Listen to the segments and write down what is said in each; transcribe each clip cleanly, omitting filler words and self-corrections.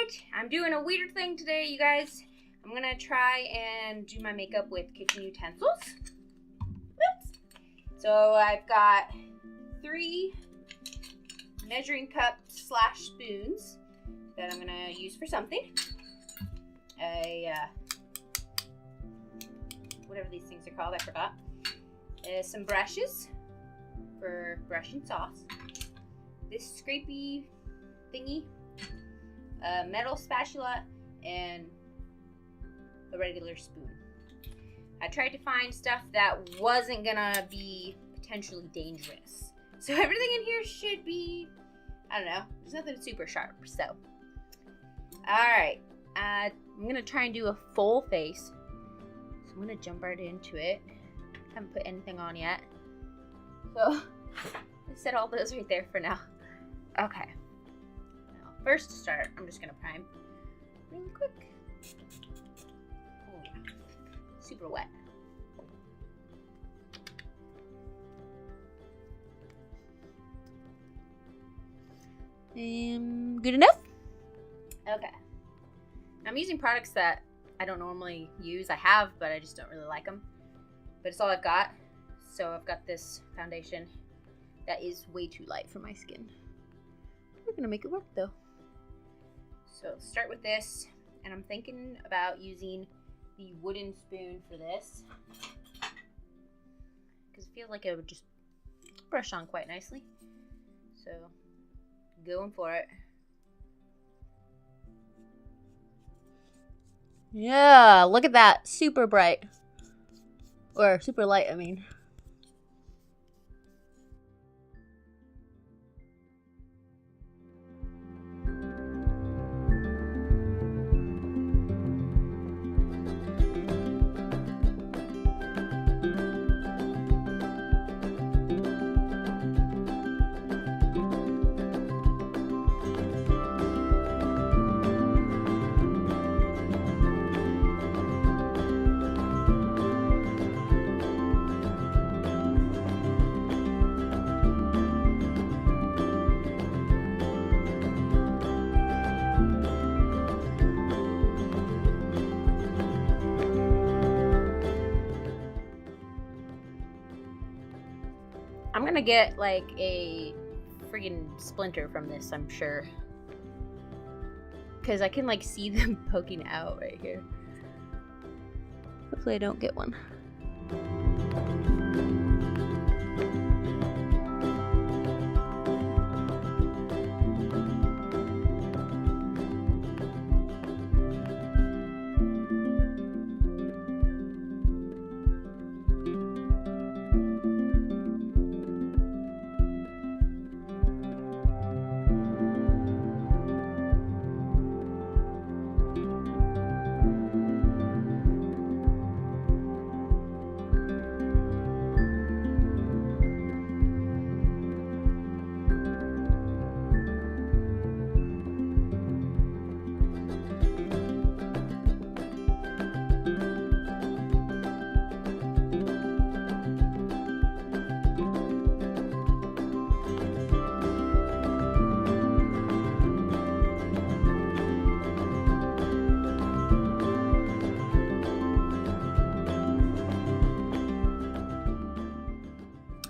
Alright, I'm doing a weird thing today, you guys. I'm gonna try and do my makeup with kitchen utensils. Oops. So I've got 3 measuring cups / spoons that I'm gonna use for something. Whatever these things are called, I forgot. Some brushes for brushing sauce. This scrapey thingy, a metal spatula, and a regular spoon. I tried to find stuff that wasn't gonna be potentially dangerous. So everything in here should be, I don't know, there's nothing super sharp, so. Alright, I'm gonna try and do a full face. So I'm gonna jump right into it. Haven't put anything on yet. So, I set all those right there for now. Okay. Now, first to start, I'm just gonna prime really quick. Oh yeah, super wet. Good enough? Okay. I'm using products that I don't normally use. I have, but I just don't really like them. But it's all I've got. So I've got this foundation that is way too light for my skin. We're gonna make it work though. So start with this, and I'm thinking about using the wooden spoon for this because it feels like it would just brush on quite nicely. So going for it. Yeah, look at that. Super bright. Or super light, I mean. I'm gonna get like a friggin' splinter from this, I'm sure. Because I can like see them poking out right here. Hopefully I don't get one.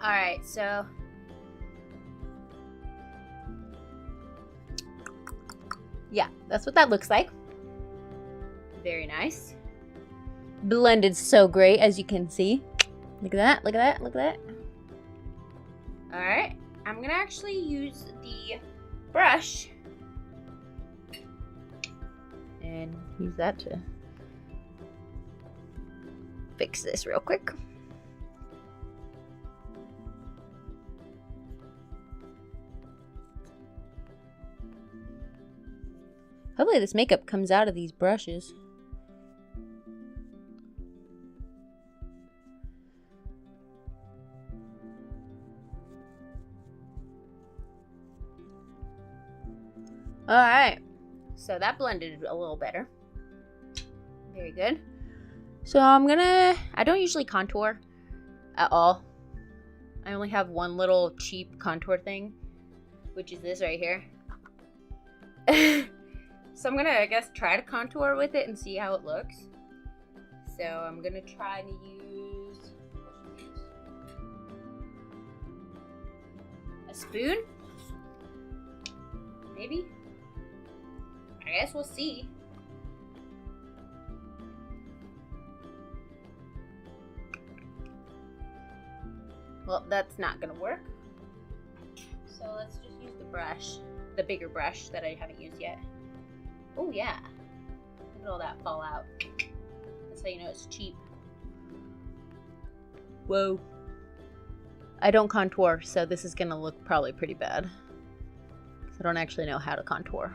Alright, so yeah, that's what that looks like. Very nice. Blended so great, as you can see. Look at that, look at that, look at that. Alright, I'm gonna actually use the brush and use that to fix this real quick. Hopefully this makeup comes out of these brushes. Alright, so that blended a little better. Very good. So I don't usually contour at all. I only have one little cheap contour thing, which is this right here. So I'm gonna, I guess, try to contour with it and see how it looks. So I'm gonna try to use a spoon, maybe. I guess we'll see. Well, that's not gonna work. So let's just use the brush, the bigger brush that I haven't used yet. Oh yeah, look at all that fall out. That's how you know it's cheap. Whoa. I don't contour, so this is gonna look probably pretty bad. I don't actually know how to contour.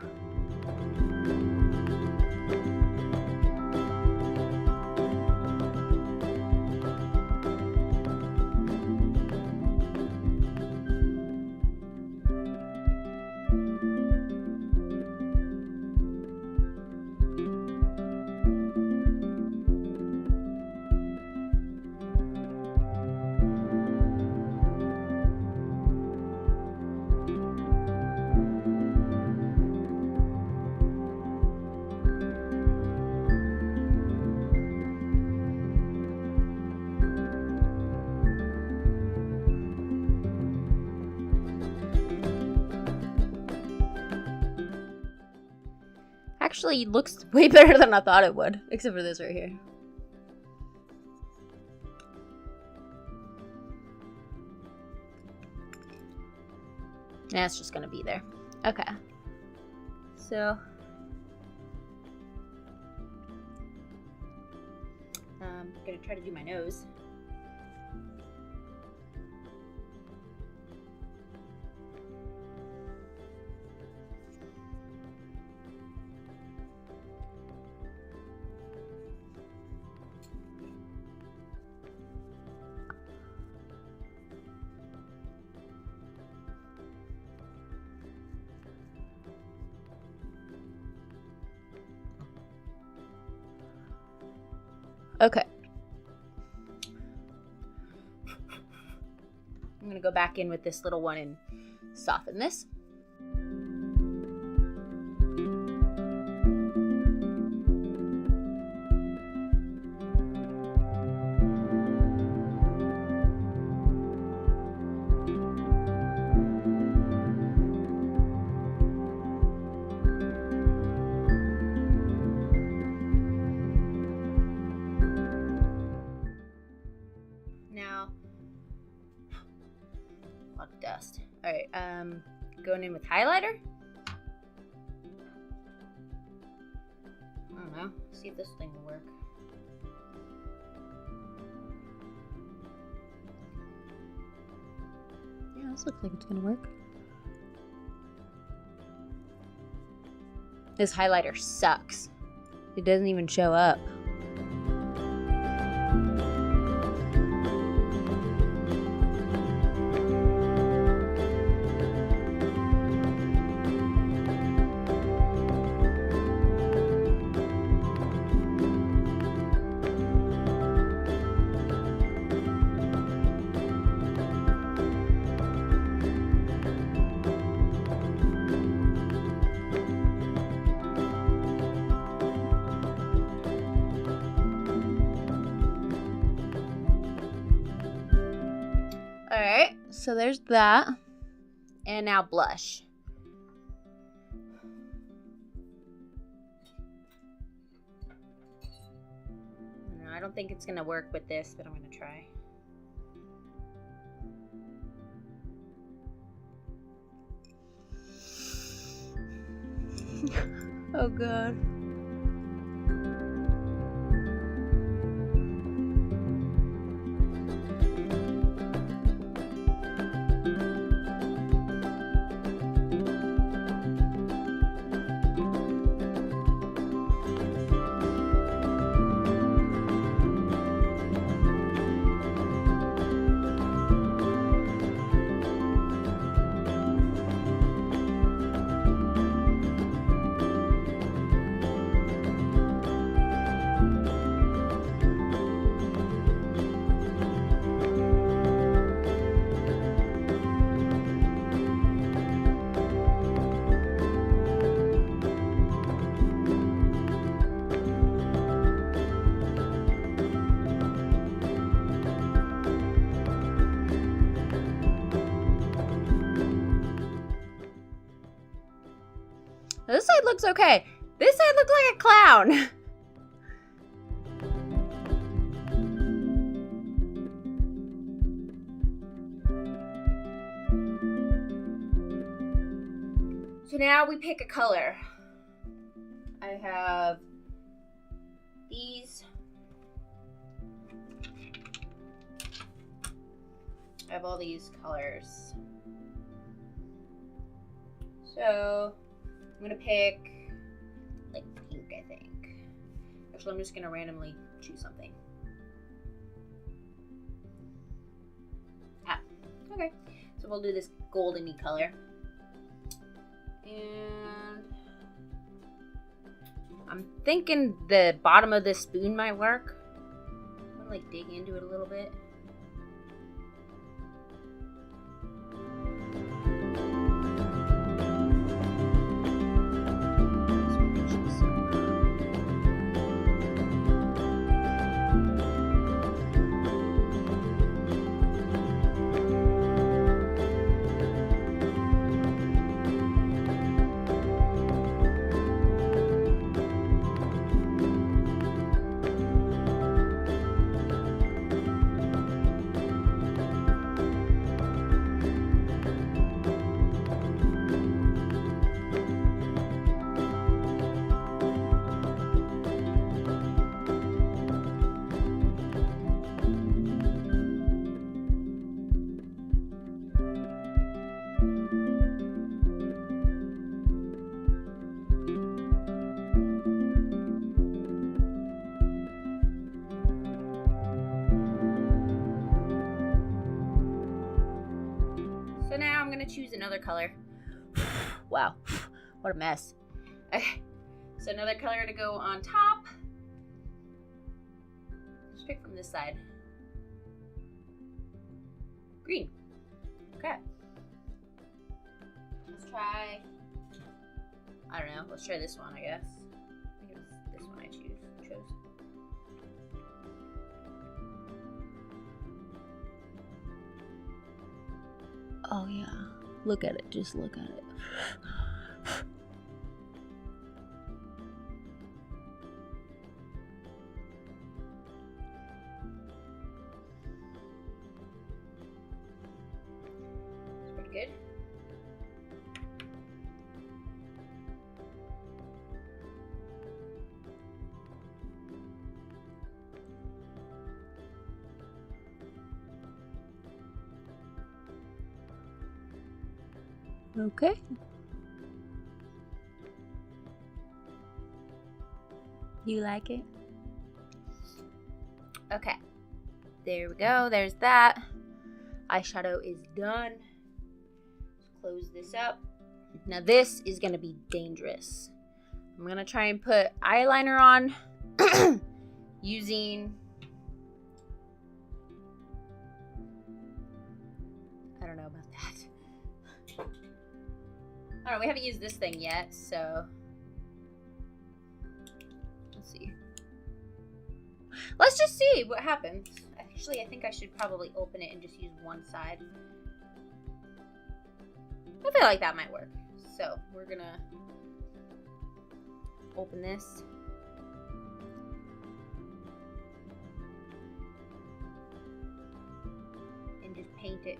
Actually, it looks way better than I thought it would, except for this right here. Yeah, it's just gonna be there. Okay. So I'm gonna try to do my nose. Okay. I'm gonna go back in with this little one and soften this. Now, a lot of dust. All right, going in with highlighter. I don't know. See if this thing will work. Yeah, this looks like it's gonna work. This highlighter sucks. It doesn't even show up. Alright, so there's that. And now blush. I don't think it's gonna work with this, but I'm gonna try. Oh god. This side looks okay. This side looks like a clown. So now we pick a color. I have these. I have all these colors. So I'm gonna pick like pink, I think. Actually, I'm just gonna randomly choose something. Okay. So we'll do this goldeny color. And I'm thinking the bottom of this spoon might work. I'm gonna like dig into it a little bit. So now I'm gonna choose another color. Wow, what a mess. Okay, so another color to go on top. Let's pick from this side. Green. Okay. Let's try, I don't know, let's try this one, I guess. I think it's this one I chose. Oh yeah, look at it, just look at it. It's pretty good. Okay. You like it? Okay. There we go. There's that. Eyeshadow is done. Let's close this up. Now this is going to be dangerous. I'm going to try and put eyeliner on using... I don't know about that. I don't know, we haven't used this thing yet, so let's see. Let's just see what happens. Actually, I think I should probably open it and just use one side. I feel like that might work. So we're gonna open this. And just paint it.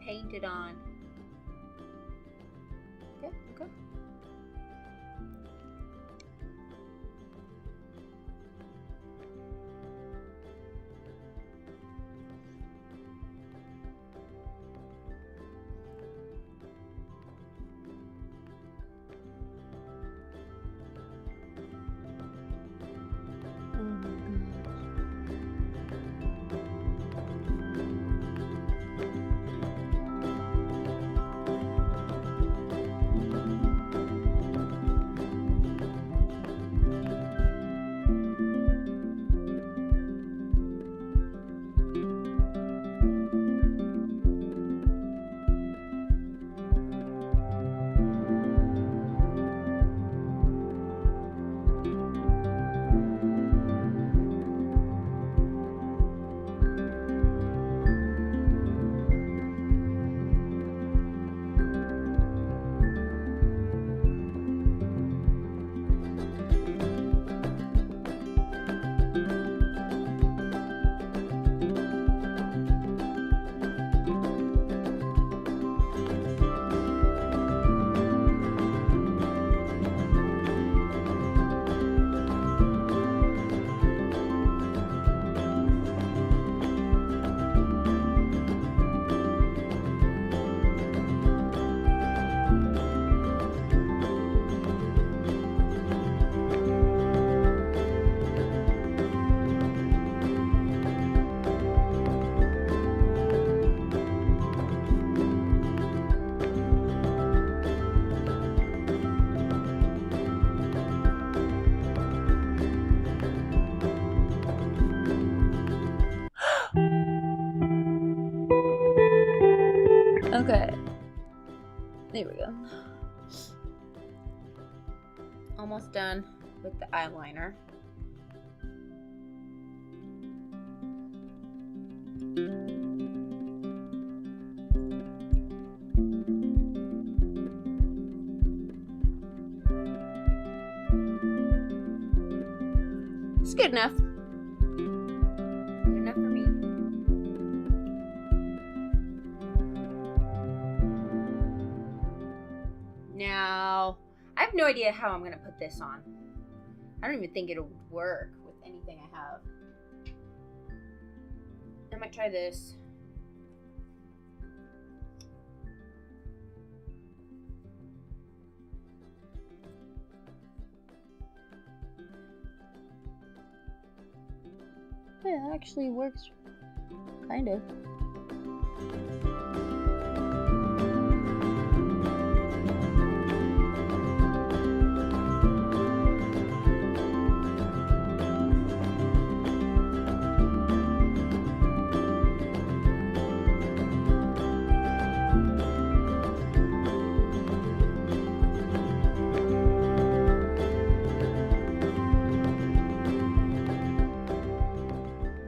Paint it on. Okay, okay. There we go. Almost done with the eyeliner. It's good enough. Good enough for me. Now, I have no idea how I'm gonna put this on. I don't even think it'll work with anything I have. I might try this. Yeah, it actually works, kind of.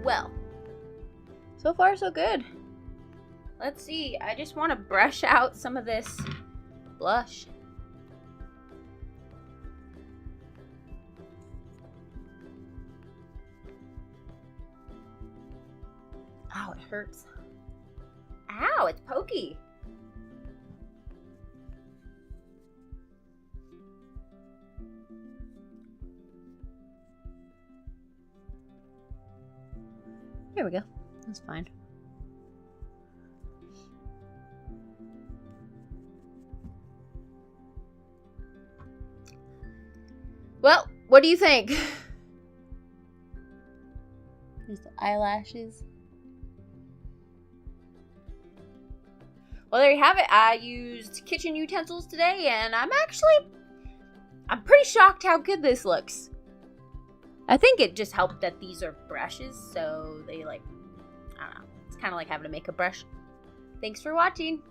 Well, so far so good. Let's see, I just want to brush out some of this blush. Ow, it hurts. Ow, it's pokey. Here we go. That's fine. Well, what do you think? There's the eyelashes. Well, there you have it. I used kitchen utensils today, and I'm pretty shocked how good this looks. I think it just helped that these are brushes, so they I don't know. It's kind of like having to make a brush. Thanks for watching.